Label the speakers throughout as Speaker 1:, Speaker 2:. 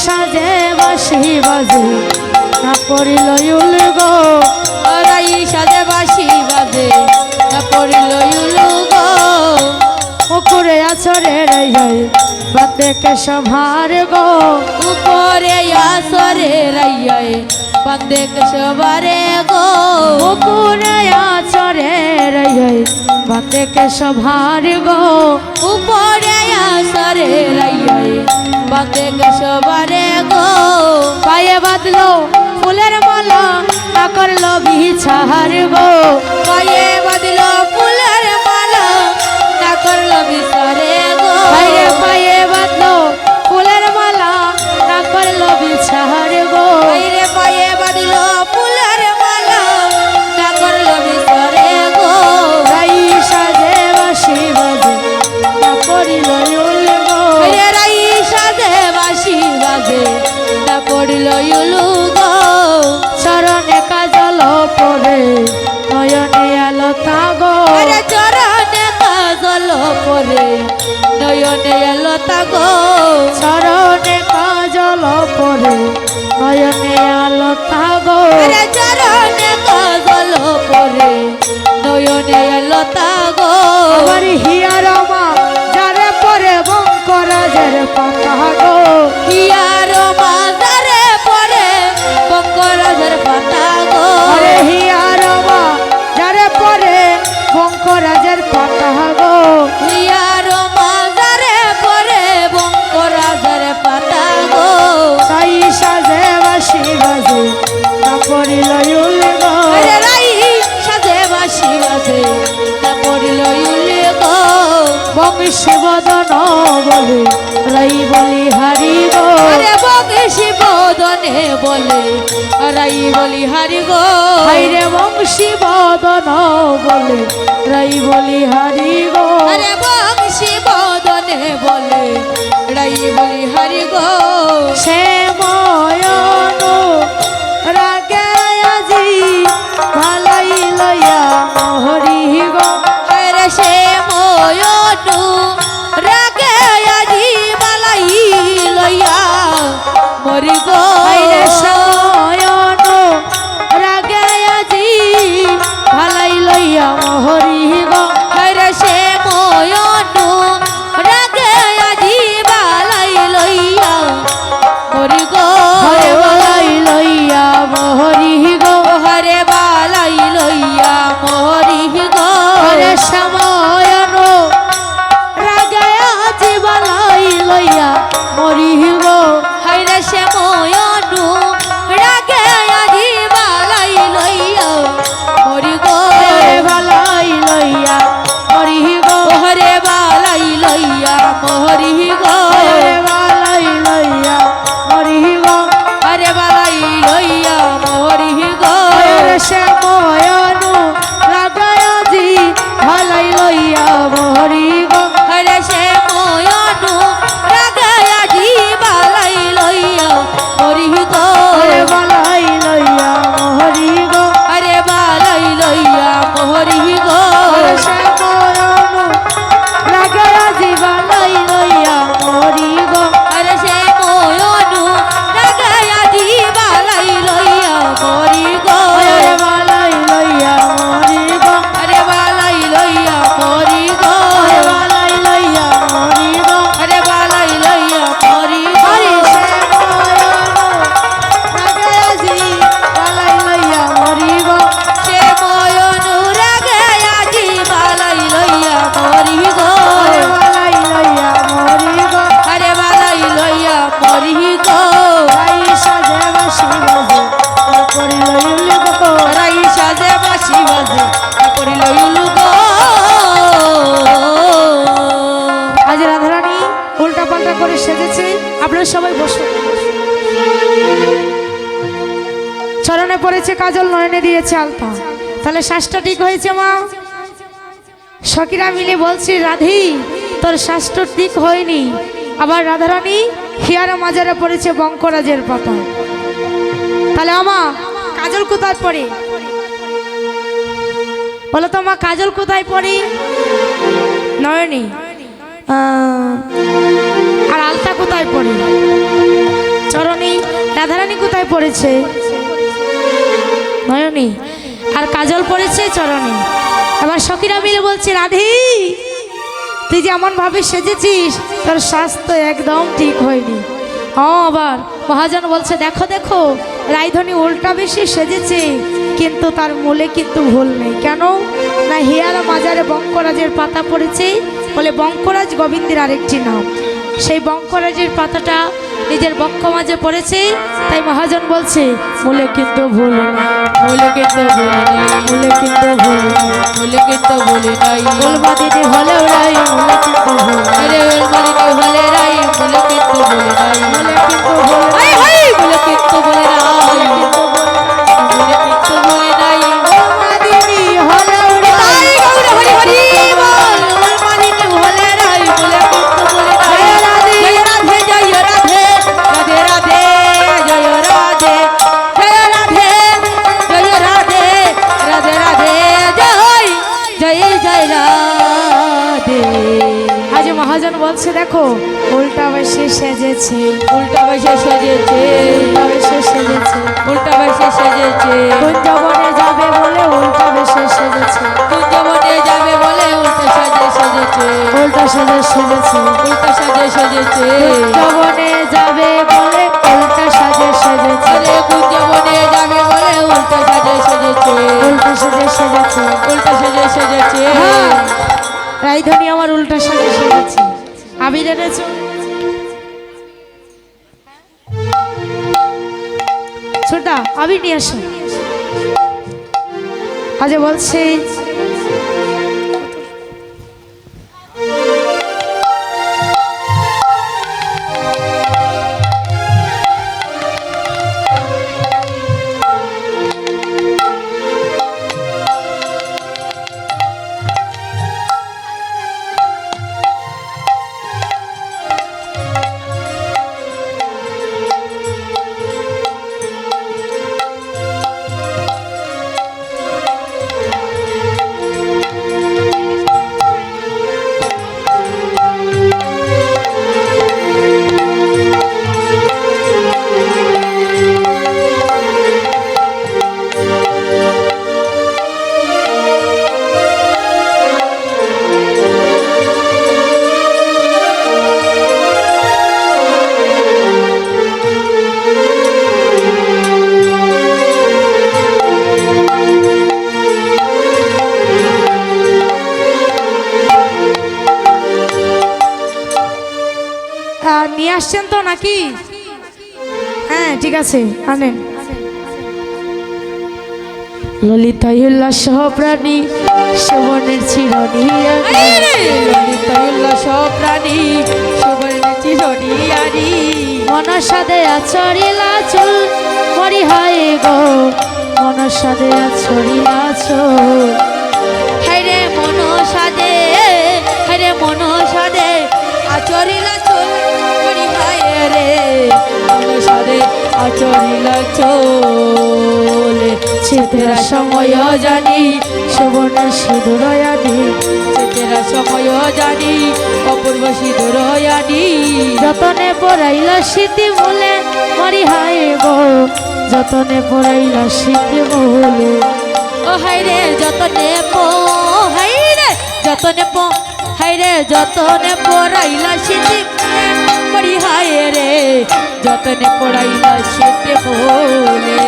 Speaker 1: সাজে বাঁশি বাজে না পড়িল ইউল গো,
Speaker 2: রাই সাজে বাঁশি বাজে না পড়িল ইউল গো।
Speaker 1: পুকুরে আছরে রাই বাতে কে সভার গো,
Speaker 2: উপরে আসরে রাইয়ায় বাঁধে কেশবারে গো।
Speaker 1: পুকুরে আছরে রাই বাতে কে সভার গো,
Speaker 2: উপরে আসরে রাইয়ায় বাঁধে কেশবারে গো।
Speaker 1: পায়ে বাঁধলো ফুলের মালা না করলো বিছাহার গো,
Speaker 2: পায়ে বাঁধল ফুলের মালা না করল বিসরে গো।
Speaker 1: পায়ে পায়ে বাঁধলো ফুলের মালা না করলো বিছাহার গো,
Speaker 2: পায়ে পায়ে বাঁধল ফুলের মালা না করল বিসরে গো।
Speaker 1: রাই সাজে বাঁশি বাজে না পড়িল ইউল গো,
Speaker 2: রাই সাজে বাঁশি বাজে না পড়িল ইউলু গো।
Speaker 1: চরণে কাজল পরে নয়নে আলতা গো,
Speaker 2: চরণে কাজল পরে নয়নে লতা গো।
Speaker 1: চরণে কাজল পরে নয়নে আলতা গো,
Speaker 2: চরণে কাজল পরে নয়নে লতা গো।
Speaker 1: আমার হিয়ার মা যারে পরে বঙ্করাজের পাতা গো,
Speaker 2: হিয়ার মাজারে পরে বঙ্করাজের পাতা গো।
Speaker 1: আরে হিয়ার মা যারে পরে বঙ্করাজের পাতা গো,
Speaker 2: হিয়ার মাজারে পরে বঙ্করাজের পাতা গো।
Speaker 1: তাই সাজে বাঁশি বাজে না পড়িল ইউল গো,
Speaker 2: রাই সাজে বাঁশি বাজে না পড়িল ইউল গো।
Speaker 1: বংশী বদন বলে রাই বলি হারি গো,
Speaker 2: বংশী বদনে বলে রাই বলি হারি গো।
Speaker 1: হাইরে বংশী বদন বলে রাই বলি হারি গো,
Speaker 2: বংশী বদনে বলে রাই বলি হারি গো।
Speaker 1: সে ময়ন রাগে আজি ভালাই লইয়া হরি গো,
Speaker 2: সে ময়নু রাগে আজি বালাই লইয়া মরি গো।
Speaker 1: হাইরে সয়ন রাগে আজি ভালাই লইয়া হরি গো,
Speaker 2: সে ময়নু রাগে আজি বালাই লইয়া মরি গো।
Speaker 1: হরে ভালাই লইয়া হরি গো,
Speaker 2: হরে বালাই লইয়া মরি গো।
Speaker 1: হরে সময়ন রাগে আজি ভালাই লইয়া মরি গো,
Speaker 2: হাইরে সে ময়নু রাগে আজি বালাই লইয়া মরি গো।
Speaker 1: হরে ভালাই লইয়া মরি গো,
Speaker 2: হরে বালাই লইয়া মরি গো।
Speaker 1: হরে ভালাই লইয়া মরি গো,
Speaker 2: হরে বালাই লইয়া মরি গো।
Speaker 1: হরে সময়ন রাগে আজি ভালাই লইয়া মরি গো,
Speaker 2: হরে সে ময়নু রাগে আজি বালাই লইয়া মরি গো।
Speaker 1: হরে ভালাই লইয়া মরি গো,
Speaker 2: হরে বালাই লইয়া মরি গো।
Speaker 1: হরে সময়ন রাগে আজি ভালাই লইয়া মরি গো,
Speaker 2: হরে সে ময়নু রাগে আজি বালাই লইয়া মরি গো।
Speaker 1: হরে ভালাই লইয়া মরি গো,
Speaker 2: হরে বালাই লইয়া মরি গো।
Speaker 1: হরে ভালাই লইয়া মরি গো,
Speaker 2: হরে বালাই লইয়া মরি গো।
Speaker 1: হরে
Speaker 2: সে ময়নু রাগে আজি বালাই লইয়া মরি গো।
Speaker 1: হরে ভালাই লইয়া মরি গো,
Speaker 2: হরে বালাই লইয়া মরি গো।
Speaker 1: রাই সাজে বাঁশি বাজে তারপরে লইল গো,
Speaker 2: রাই সাজে বাঁশি বাজে তারপরে লইলু গো।
Speaker 1: আজ রাধারানী উল্টা পাল্টা করে সেজেছে, আপনারা সবাই বসুন। চরণে পড়েছে কাজল, নয়নে দিয়েছে আলতা, তাহলে শ্বাসটা ঠিক হয়েছে মা? সখীরা মিলে বলছি রাধি তোর শ্বাসটা ঠিক হয়নি। আবার রাধারানী হিয়ার মাজারে পড়েছে বঙ্করাজের পাতা, তাহলে আমা কাজল কোথায় পড়ে বলো তো মা? কাজল কোথায় পড়ে? নয়নে। আর আলতা কোথায় পড়ে? পড়েছে নয়নে, আর কাজল পড়েছে চরণে। এবার সখীরা মিলে বলছে, রাধে তুই যে এমন ভাবে সেজেছিস, তোর স্বাস্থ্য একদম ঠিক হয়নি। আবার মহাজন বলছে, দেখো দেখো রাইধনী উল্টা বেশি সেজেছে, কিন্তু তার মূলে কিন্তু ভুল নেই। কেন না, হিয়ারা মাজারে বঙ্করাজের পাতা পড়েছে, বলে বঙ্করাজ গোবিন্দের আরেকটি নাম। সেই বঙ্করাজের পাতাটা নিজের বক্ষ মাঝে পড়েছে, তাই মহাজন বলছে মূলে কিন্তু ভুল নেই,
Speaker 2: মূলে কিন্তু ভুলে নাই,
Speaker 1: মূলে কিন্তু ভুল নেই।
Speaker 2: মূলে কিন্তু ভুলে নাই,
Speaker 1: বলবা দিদি হলেও রাই মূলে কিন্তু ভুল নেই।
Speaker 2: আরে উলমাদিনী হলে রাই, মূলে কিন্তু ভুলে নাই,
Speaker 1: মূলে কিন্তু ভুল নেই।
Speaker 2: হাই হাই মূলে কিন্তু ভুলে নাই, মূলে কিন্তু ভুলে নাই।
Speaker 1: বলবা দিদি হলেও রাই
Speaker 2: তাই গৌর হরি হরি বল, উলমাদিনী হলে রাই, মূলে কিন্তু ভুলে নাই।
Speaker 1: জয় রাধে,
Speaker 2: জয় রাধে, জয় রাধে, রাধে রাধে, জয় রাধে, জয় রাধে, জয় রাধে, রাধে রাধে, জয় জয় রাধে।
Speaker 1: আজ মহাজন বলছে, দেখো উল্টা বেশি সেজেছে,
Speaker 2: উল্টা বসে সেজেছে,
Speaker 1: উল্টা বেশি সেজেছে।
Speaker 2: উল্টা বসে সেজেছে,
Speaker 1: কুঞ্জবনে যাবে বলে উল্টা বেশি সেজেছে,
Speaker 2: কুঞ্জবনে যাবে বলে উল্টা সাজে সেজেছে,
Speaker 1: উল্টা সেজে সেজেছে।
Speaker 2: উল্টা সাজে সেজেছে,
Speaker 1: কুঞ্জবনে যাবে বলে উল্টা সাজে সেজেছে,
Speaker 2: আরে কুঞ্জবনে যাবে বলে উল্টা সাজে সেজেছে,
Speaker 1: উল্টা সেজে সেজেছে।
Speaker 2: উল্টা সাজে সেজেছে।
Speaker 1: হ্যাঁ, রাইধনী আমার উল্টা সাজে সেজেছে। আবির এনেছো? ছোটা আবির নিয়ে আসো। আজ বলছে, নিয়ে আসছেন তো নাকি? হ্যাঁ ঠিক আছে, আনেন। ললিতাই উল্লাস প্রাণী শোভনের চিরনি,
Speaker 2: ললিতাই উল্লাস প্রাণী শোভনের চিরনিয়ারি,
Speaker 1: মনসাদে আচরিলা চুল মরি হয় গো, মনসাদে আচরিলা চুল।
Speaker 2: হাইরে মন সাদে, হাইরে মন সাদে, আচরিলা চুল করি হায় রে, মন সাদে আচরিলা চুল।
Speaker 1: চেতেরা সময় জানি শোভনের সিঁদুরয়ানি,
Speaker 2: চেতেরা সময় জানি অপূর্ব সিঁদুরয়ানি,
Speaker 1: যতনে পড়াইল স্মৃতি মূলে মরি হায় গো, যতনে পড়াইল স্মৃতি মূলে।
Speaker 2: ও হাইরে যতনে পো, হাইরে যতনে পো, হাইরে যতনে পড়াইলা শীতে পড়ি হায় রে, যতনে পড়াইলা শীতে বলে।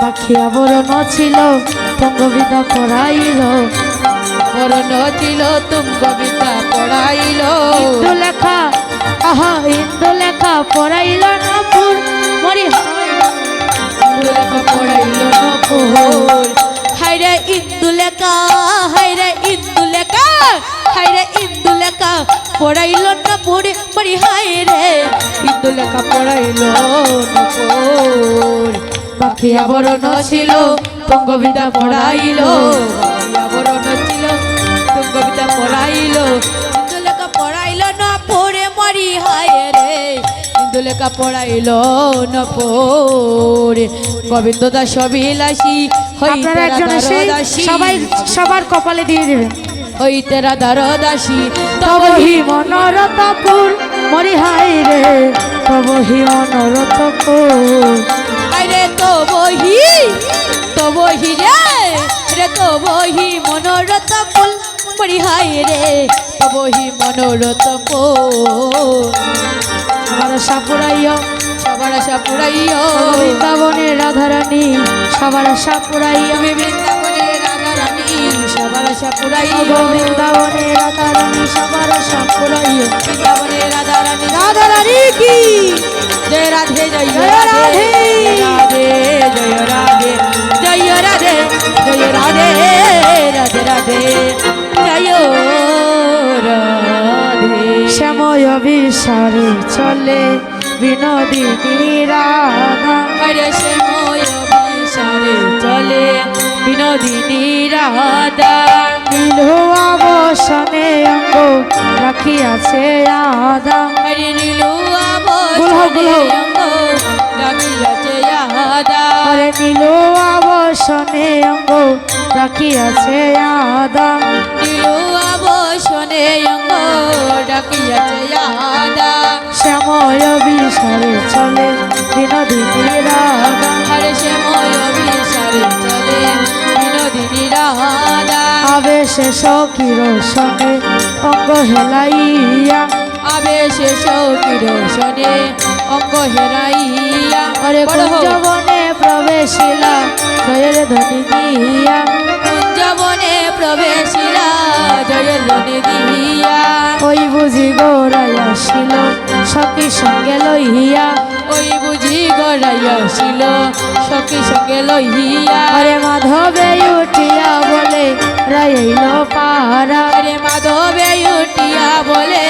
Speaker 1: পাখিয়া বরণ ছিল তঙ্গবিদা পড়াইল,
Speaker 2: বরণ ছিল তুম কবিতা পড়াইল,
Speaker 1: ইন্দু লেখা আহা ইন্দু লেখা পড়াইল নপুর মরি হায়,
Speaker 2: লেখা পড়াইল নপুর। হাইরে ইন্দু লেখা, হাইরে ইন্দু লেখা, হাইরে ইন্দু লেখা পড়াইল নপুর পড়ি হায় রে, ইন্দু লেখা পড়াইল নপুর।
Speaker 1: পাখিয়া বরণ
Speaker 2: ছিল তুঙ্গবিদ্যা পড়াইল, বরণ ছিল তুঙ্গবিদ্যা পড়াইল, ইন্দু লেখা পড়াইল না পড়ে মরি হায় রে, ইন্দু লেখা পড়াইল না পড়ে। গোবিন্দ দাস অভিলাষী হইতে
Speaker 1: আপনারা একজন এসে
Speaker 2: রাধার দাসী,
Speaker 1: সবাই সবার কপালে দিয়ে দেবেন।
Speaker 2: হইতে রাধার দাসী
Speaker 1: তবহি মনোরথপুর মরি হাই রে তবহি মনোরথ ফুল
Speaker 2: আরে তো বহি রে তো বহি মনোরথ ফুল মরি হাই রে তো বহি মনোরথ ফুল
Speaker 1: আমার সাপুরাইও
Speaker 2: সবার আশা পুরাইও
Speaker 1: বৃন্দাবনের রাধারানী সবার আশা পুরাইও
Speaker 2: তুমি বৃন্দাবনের রাধা রানী সবার আশা পুরাইও
Speaker 1: বৃন্দাবনের রাধারানী সবার আশা পুরাইও
Speaker 2: বৃন্দাবনের রাধা রানী
Speaker 1: রাধারানী কি
Speaker 2: জয় রাধে জয়
Speaker 1: জয়
Speaker 2: রাধে
Speaker 1: রাধে।
Speaker 2: জয় রাধে জয় রাধে জয় রাধে রাধে রাধে জয় রাধে
Speaker 1: শ্যাময় বিসারে চলে বিনোদিনী রাধা
Speaker 2: হরে শ্যাময় বিসারে চলে বিনোদিনী রাধা
Speaker 1: নীল আবসনে অঙ্গ রাখিয়াছে আদা
Speaker 2: হরে নীলু
Speaker 1: গুলহ, গুলহ।
Speaker 2: ডাকিয়াছে আদা
Speaker 1: আরে নীল আবসনে অঙ্গ রাখিয়াছে আদা
Speaker 2: নীলু আবসনে অঙ্গ ডাকিয়াছে আদা
Speaker 1: শ্যাময় বিসারে চলে বিনোদিনী রাধা
Speaker 2: হরে শ্যাময় বিসারে চলে বিনোদিনী রাধা
Speaker 1: আবেশে সকির সনে অঙ্গ হেলাইয়া
Speaker 2: আবেশে সৌকির শনে অঙ্গ হেরাইয়া
Speaker 1: আরে
Speaker 2: বড় হোক।
Speaker 1: কুঞ্জবনে প্রবেশিলা জয়ের ধ্বনি দিয়া
Speaker 2: কুঞ্জবনে প্রবেশিলা জয়ের রণে দিয়া
Speaker 1: ওই বুঝি গোড়াই আসিল সখী সঙ্গে লইয়া
Speaker 2: ওই বুঝি গড়াইয়াছিল সখী সঙ্গে লইয়া
Speaker 1: আরে মাধবে উঠিয়া বলে রাইল পাহারা
Speaker 2: আরে মাধবে উঠিয়া বলে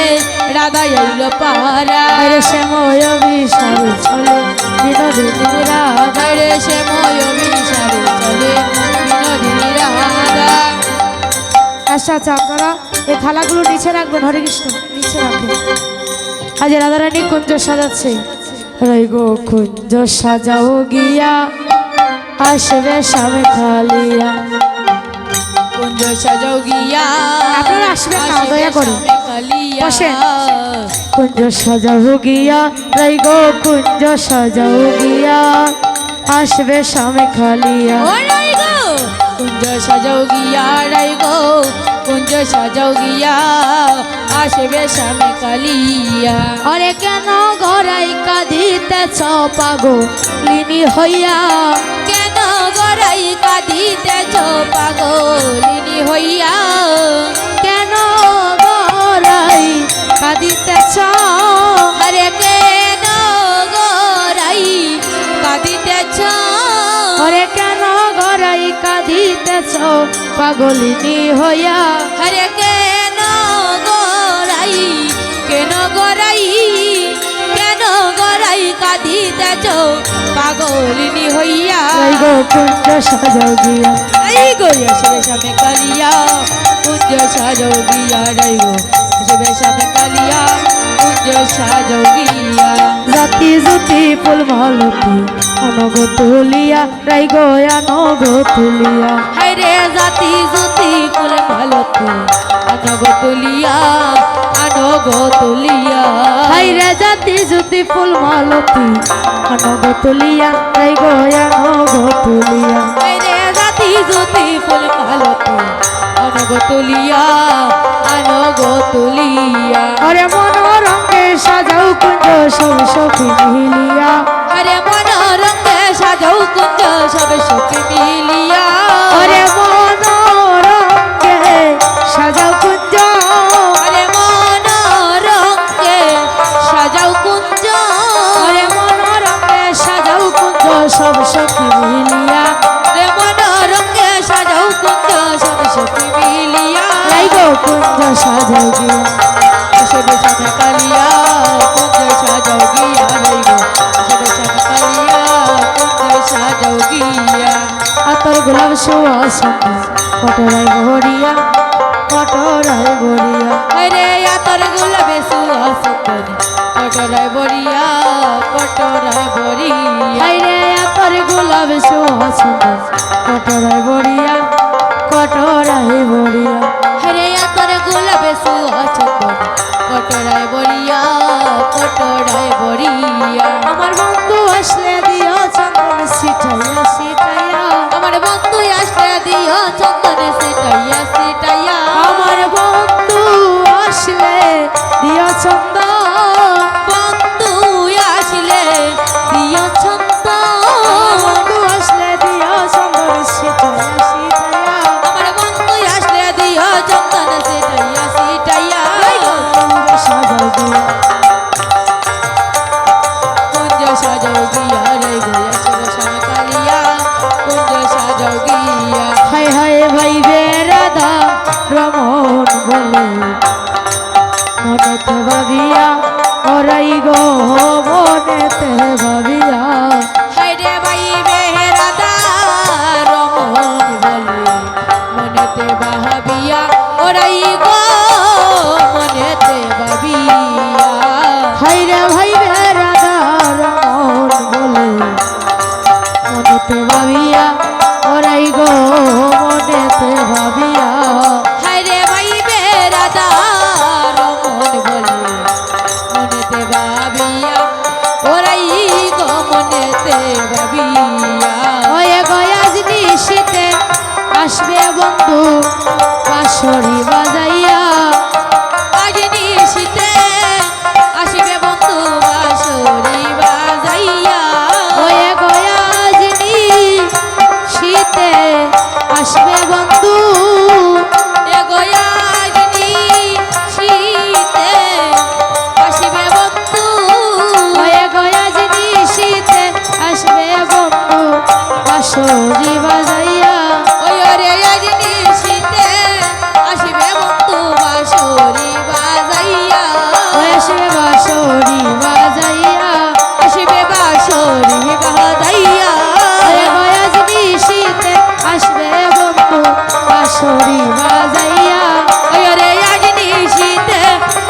Speaker 2: রাধা আইল পাহারা
Speaker 1: আরে শ্যাময় বিসারে চলে বিনোদিনী রাধা
Speaker 2: রে শ্যাময় বিসারে চলে বিনোদিনী রাধা
Speaker 1: আচ্ছা আচ্ছা আপনারা এই থালাগুলো নিচে রাখবেন হরে কৃষ্ণ নিচে রাখবেন আজ রাধারানী কুঞ্জ সাজাচ্ছে রই গো কুঞ্জ সাজাও গিয়া আসবে সামে খালিয়া
Speaker 2: কুঞ্জ সাজাও গিয়া
Speaker 1: আপনারা আসবেন না, দয়া করে।
Speaker 2: আসবে কালিয়া।
Speaker 1: বসেন। কুঞ্জ সাজাও গিয়া রই গো কুঞ্জ সাজাও গিয়া আসবে সামে খালিয়া
Speaker 2: ও রাই গো কুঞ্জ সাজাও গিয়া রাই গো কুঞ্জ সাজাও গিয়া আসবে সামনে কালিয়া
Speaker 1: আরে কেন গড়াই কাঁদিতেছ পাগো লিনি হইয়া
Speaker 2: কেন গড়াই কাঁদিতেছ পাগলিনী হইয়া
Speaker 1: কেন গড়াই কাঁদিতেছ
Speaker 2: আরে কেন গড়াই কাঁদিতেছ
Speaker 1: আরে কেন গড়াই কাঁদিতেছ পাগলিনী হইয়া
Speaker 2: আরে কেন গড়াই কেন গড়াই কেন গড়াই কাঁদিতেছ পাগলিনী হইয়া
Speaker 1: রই গো কুঞ্জ সাজাও গিয়া
Speaker 2: এই গো আসবে সামনে কালিয়া কুঞ্জ সাজাও গিয়া রাই গো আসবে সামনে কালিয়া কুঞ্জ সাজাও গিয়া
Speaker 1: জাতি জুতি ফুল মালতি অনগ তুলিয়া রাই গো অনগ তুলিয়া
Speaker 2: হায়রে জাতি জুতি ফুল ভালতি আনগ তুলিয়া আনগ তুলিয়া
Speaker 1: হাইরে জাতি জুতি ফুল মালতি অনগ তুলিয়া রাই গো অনগ তুলিয়া
Speaker 2: হায়রে জাতি জুতি ফুল ভালতি আনগ তুলিয়া আনগ তুলিয়া
Speaker 1: আরে মনোরঙ্গে সাজাও কুঞ্জ সব সখী মিলিয়া
Speaker 2: আরে মন রঙে সাজাও কুঞ্জ সবে সখী মিলিয়া
Speaker 1: আরে মনোরঙ্গে সাজাও কুঞ্জ
Speaker 2: আরে মন রঙে সাজাও কুঞ্জ
Speaker 1: আরে মনোরঙ্গে সাজাও কুঞ্জ সব সখী মিলিয়া
Speaker 2: রে মন রঙে সাজাও কুঞ্জ সবে সখী মিলিয়া
Speaker 1: রাই গো কুঞ্জ সাজাও গিয়া
Speaker 2: সবে সামনে কালিয়া কুঞ্জ সাজাও গিয়া রইব সবে সামনে কালিয়া কুঞ্জ সাজাও গিয়া
Speaker 1: আতর গোলাপ সুবাসন কটরাই ভরিয়া কটরাই ভরিয়া
Speaker 2: আরে আতর গোলাপে সুহাসন কটরায় বরিয়া কটরায় বরিয়া
Speaker 1: হাইরে আতর গোলাপ সুবাসন কটরাই ভরিয়া কটরাই ভরিয়া
Speaker 2: হরে আতর গোলাপে সুহাসন কটরায় বরিয়া সাজাও গিয়া রে গো আসবে শ্যামে কালিয়া কুঞ্জ সাজাও গিয়া
Speaker 1: হায় হায় ভাই বেরাদা রমন বলে মনেতে ভাবিয়া ওরাই গো মনেতে ভাবিয়া
Speaker 2: হায়রে ভাই বেহেরাদা রমন বলে মনেতে ভাবিয়া ওরাই গো মনেতে ভাবিয়া
Speaker 1: হায়রে ভাই বেরাদা রমন বলে মনেতে ভাবিয়া ওরাই গো মনেতে ভাবিয়া
Speaker 2: হায়রে ভাই বেরাদা রমন বলে মনেতে ভাবিয়া ওরাই গো মনেতে ভাবিয়া
Speaker 1: ওয়ে গয়াজ নিশীতে আসবে বন্ধু বাঁশরি বাজাইয়া
Speaker 2: আজ নিশীতে আসবে বন্ধু বাঁশরি বাজাইয়া
Speaker 1: ওয়ে গয়াজ নিশীতে আসবে বন্ধু
Speaker 2: এ গয়াজ নিশীতে আসবে বন্ধু
Speaker 1: ওয়ে গয়াজ নিশীতে আসবে বন্ধু বাঁশরি বাজাইয়া
Speaker 2: ওই রে আজ নিশীতে আসবে বন্ধু বাঁশরি বাজাইয়া
Speaker 1: ওই আসবে বাঁশরি বাজাইয়া
Speaker 2: আসবে বাঁশরি বাজাইয়া
Speaker 1: ওয়ে গয়াজ নিশীতে আসবে বন্ধু বাঁশরি বাজাইয়া
Speaker 2: ওই রে আজ নিশীতে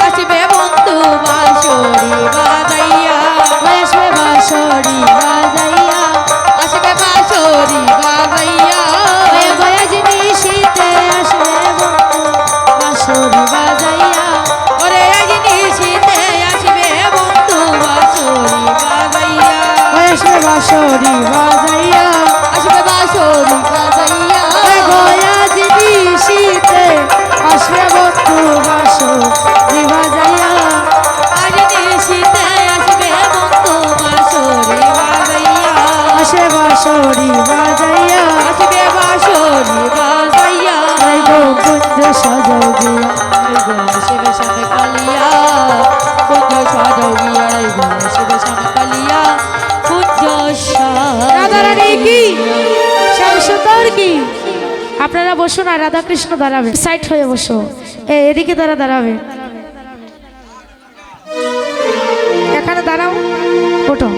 Speaker 2: আসবে বন্ধু বাঁশরি বাজাইয়া
Speaker 1: ওই আসবে বাঁশরি বাজাইয়া
Speaker 2: আসবে বাঁশরি বাজাইয়া
Speaker 1: ওই গয়াজ নিশীতে আসবে বন্ধু বাঁশরি বাজাইয়া
Speaker 2: ওরে আজ নিশীতে আসবে বন্ধু বাঁশরি বাজাইয়া
Speaker 1: ওই আসবে বাঁশরি বাজাইয়া
Speaker 2: আসবে বাঁশরি বাজাইয়া
Speaker 1: ওই গয়াজ নিশীতে আসবে বন্ধু বাঁশরি বাজাইয়া
Speaker 2: আজ নিশীতে আসবে বন্ধু বাঁশরি বাজাইয়া
Speaker 1: আসবে বাঁশরি বাজাইয়া
Speaker 2: আসবে বাঁশরি বাজাইয়া
Speaker 1: ওই গো কুঞ্জ সাজাও গিয়া
Speaker 2: আসবে শ্যামে কালিয়া কুঞ্জ সাজাও গিয়া আসবে শ্যামে কালিয়া কুঞ্জ
Speaker 1: রাধারানী কি শ্যাম সুন্দর কি আপনারা বসুন আর রাধা কৃষ্ণ দাঁড়াবে সাইড হয়ে বসো এদিকে তারা দাঁড়াবে এখানে দাঁড়াও ওঠো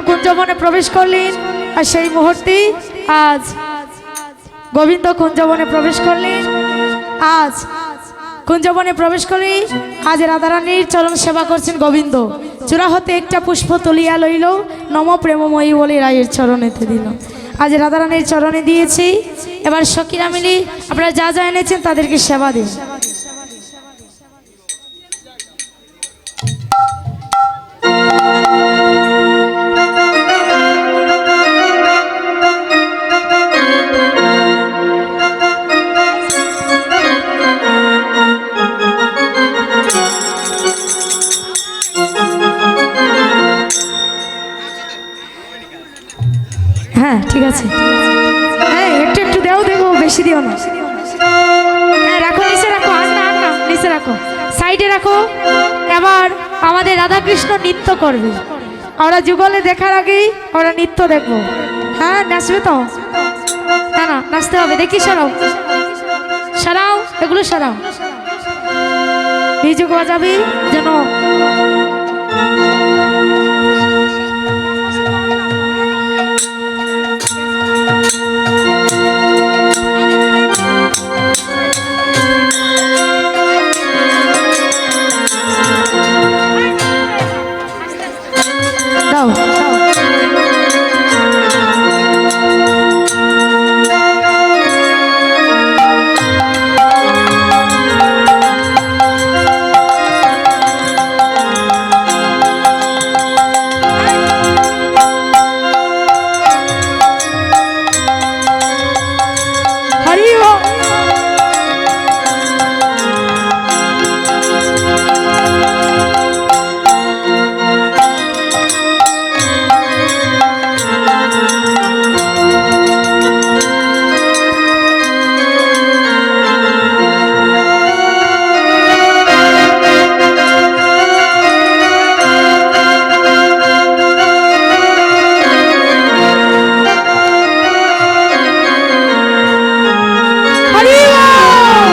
Speaker 1: কুঞ্জবনে প্রবেশ করলেন আর সেই মুহূর্তে আজ গোবিন্দ কুঞ্জবনে প্রবেশ করলেন। আজ কুঞ্জবনে প্রবেশ করে আজ রাধারানীর চরণ সেবা করছেন গোবিন্দ। চূড়া হতে একটা পুষ্প তুলিয়া লইল, নম প্রেমময়ী বলে রায়ের চরণেতে দিল। আজ রাধারানীর চরণে দিয়েছি। এবার সখীরা মিলি আপনারা যা যা এনেছেন তাদেরকে সেবা দিন। আছে। হ্যাঁ একটু একটু দেও, দেবো, বেশি দিও না। হ্যাঁ রাখো, নিচে রাখো, আর না, আর না, নিচে রাখো, সাইডে রাখো। এবার আমাদের রাধাকৃষ্ণ নৃত্য করবে। আমরা যুগলে দেখার আগেই আমরা নৃত্য দেখবো। হ্যাঁ নাচবে তো? না না, নাচতে হবে। দেখি, সরাও সরাও, এগুলো সরাও। মিউজিক বাজাবি যেন। দাও দাও। হরি ওম। হরি ওম।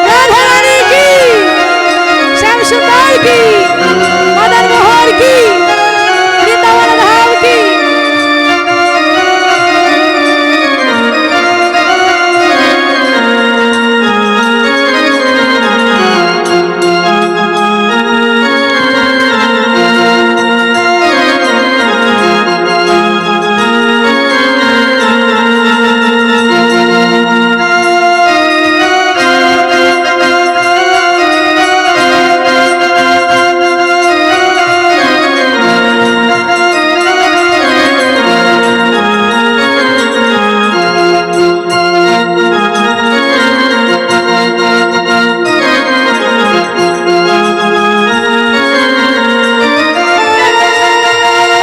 Speaker 1: রাধা রানী কি, শ্যাম সুন্দর কি, মদন মোহন কি, বৃন্দাবন ধাম কি।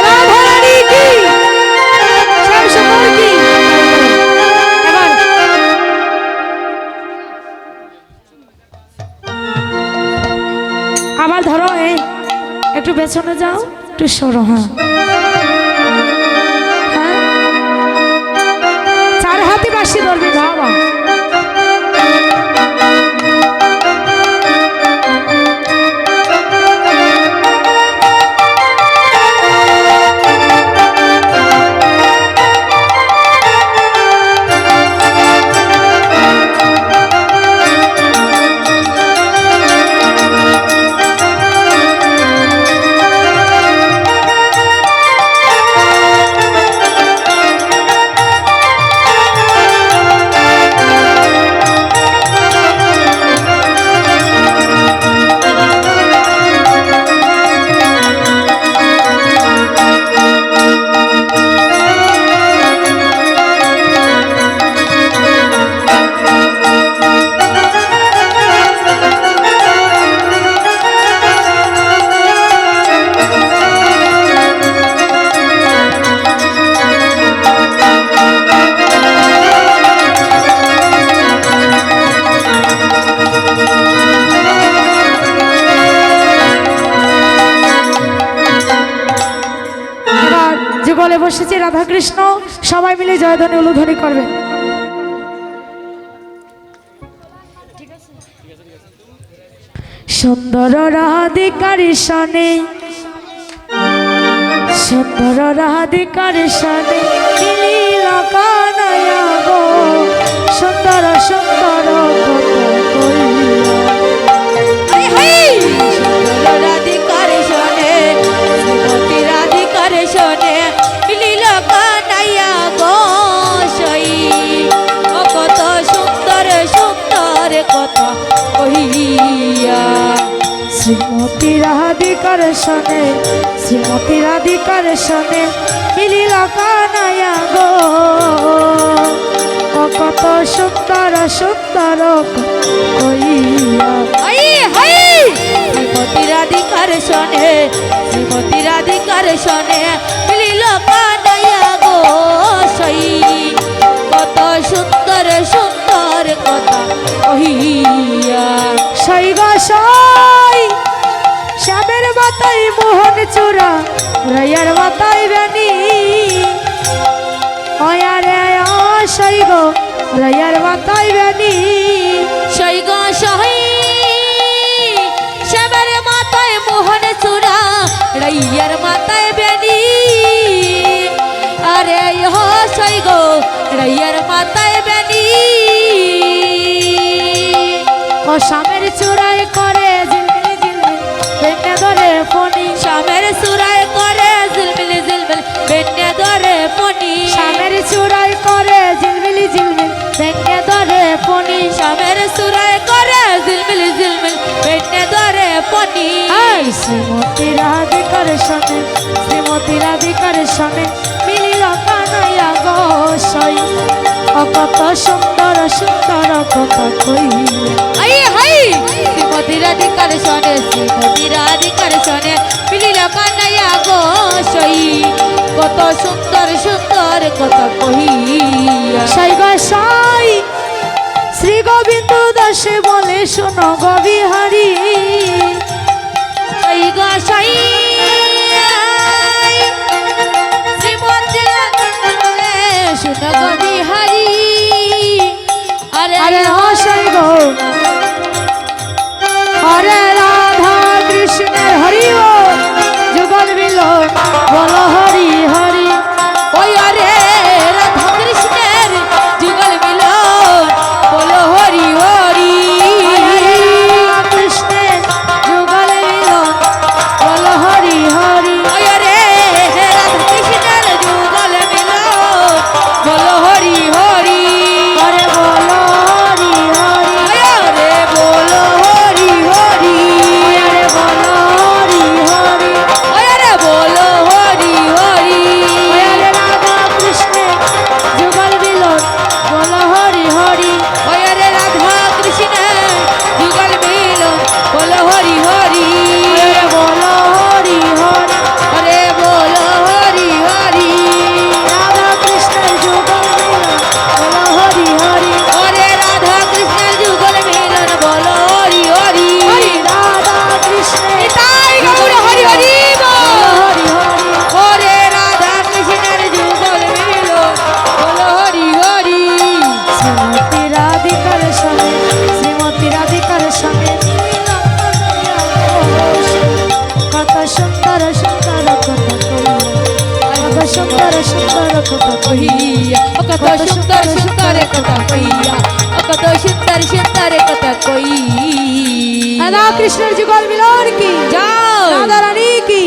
Speaker 1: রাধা রানী কি, শ্যাম সুন্দর কি। এবার আবার ধরো, এই একটু পেছনে যাও, একটু সরো। হ্যাঁ হ্যাঁ, চার হাতে বাঁশি ধরবি বাবা। যুগলে বসেছে রাধাকৃষ্ণ, সবাই মিলে জয়ধ্বনি উলুধ্বনি করবে। সুন্দর রাধিকার সনে, সুন্দর রাধিকার সনে মিলিল কানায়া গো, সুন্দর সুন্দর
Speaker 2: রাধিকার শোনে, শ্রীমতী রাধিকার শোনে মিলিল কানাইয়া গো সই। ও কত সুন্দর সুন্দর কথা কহিয়া।
Speaker 1: শ্রীমতী রাধিকার সনে, শ্রীমতী রাধিকার সনে মিলিল কানাইয়া গো ও কত সুন্দর সুন্দর কইয়া
Speaker 2: হাই হাই শ্রীমতী রাধিকার শোনে শ্রীমতী রাধিকার শোনে মিলিল কানাইয়া গো সই কত সুন্দর সুন্দর কথা কহিয়া
Speaker 1: সই গো সই শ্যামের মাথায় মোহন চূড়া রায়ার মাথায় বেনি অয়ারে সই গো রায়ার মাথায় বেনি
Speaker 2: সই গো সই শ্যামের মাথায় মোহন চূড়া রাইয়ার মাথায় বেনি আরে হো সই গো রাইয়ার মাথায় বেনি
Speaker 1: ও শ্যামের চূড়ায় করে ঝিলমিলি ঝিলমিল বেনে ধরে ফণি
Speaker 2: শ্যামের চূড়ায় করে ঝিলমিলি ঝিলমিল বেনে ধরে ফণি
Speaker 1: শ্যামের চূড়ায় করে ঝিলমিলি ঝিলমিল বেনে ধরে ফণি
Speaker 2: শ্যামের চূড়ায় করে ঝিলমিলি ঝিলমিল বেনে ধরে ফণি
Speaker 1: আই শ্রীমতী রাধিকার শোনে শ্রীমতী রাধিকার শোনে মিলিল কানাইয়া গো সই ও কত সুন্দর সুন্দর কথা কইয়া
Speaker 2: হাই হাই শ্রীমতী রাধিকার শোনে শ্রীমতী রাধিকার শোনে মিলিল কানাইয়া গো সই কত সুন্দর সুন্দর কথা কহিয়া
Speaker 1: সই গো সই শ্রী গোবিন্দ দাসে বলে শোনো গো বিহারী
Speaker 2: সই গো সই শ্রীমতী শুনো গো বিহারি আরে
Speaker 1: আরে সই গো হরে রাধা কৃষ্ণের হরি ও যুগল মিলন বল হরি হরি
Speaker 2: ওই আরে রাধা কৃষ্ণের যুগল মিলন বলো হরি হরি
Speaker 1: কৃষ্ণের যুগল মিলন বল হরি হরি
Speaker 2: ওই আরে রাধা কৃষ্ণের যুগল মিলন বলো হরি হরি
Speaker 1: হরে বল হরি হরি
Speaker 2: ওই আরে বলো হরি হরি
Speaker 1: হরে বল হরি হরি
Speaker 2: ওই আরে বলো হরি হরি
Speaker 1: হরে রাধা কৃষ্ণের যুগল মিলন বল হরি হরি
Speaker 2: ওই আরে রাধা কৃষ্ণের যুগল মিলন বলো হরি হরি
Speaker 1: হরে বল হরি হরি
Speaker 2: আরে বলো হরি হরি
Speaker 1: রাধা কৃষ্ণের যুগল মিলন বল হরি হরি
Speaker 2: ওরে রাধা কৃষ্ণের যুগল মিলন বলো হরি হরি
Speaker 1: হরি রাধা কৃষ্ণের
Speaker 2: নিতাই গৌর হরি হরি বল।
Speaker 1: হরি হরি
Speaker 2: ওরে রাধা কৃষ্ণের যুগল মিলন বলো হরি হরি
Speaker 1: শ্রীমতী রাধিকার সঙ্গে শ্রীমতী রাধিকার সঙ্গে মিলিল কানাইয়া ঘোষ। কত সুন্দর সুন্দর কথা কইয়া কত সুন্দর সুন্দর কথা কইয়া
Speaker 2: কহিয়া ও কত সুন্দর সুন্দর কথা কইয়া ও কত সুন্দর সুন্দর কথা কইয়া
Speaker 1: রাধা কৃষ্ণের যুগল মিলন কি
Speaker 2: যাও
Speaker 1: রাধা রানী কি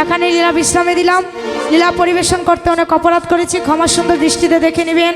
Speaker 1: এখানে লীলা বিশ্রামে দিলাম লীলা পরিবেশন করতে অনেক অপরাধ করেছি ক্ষমা সুন্দর দৃষ্টিতে দেখে নেবেন।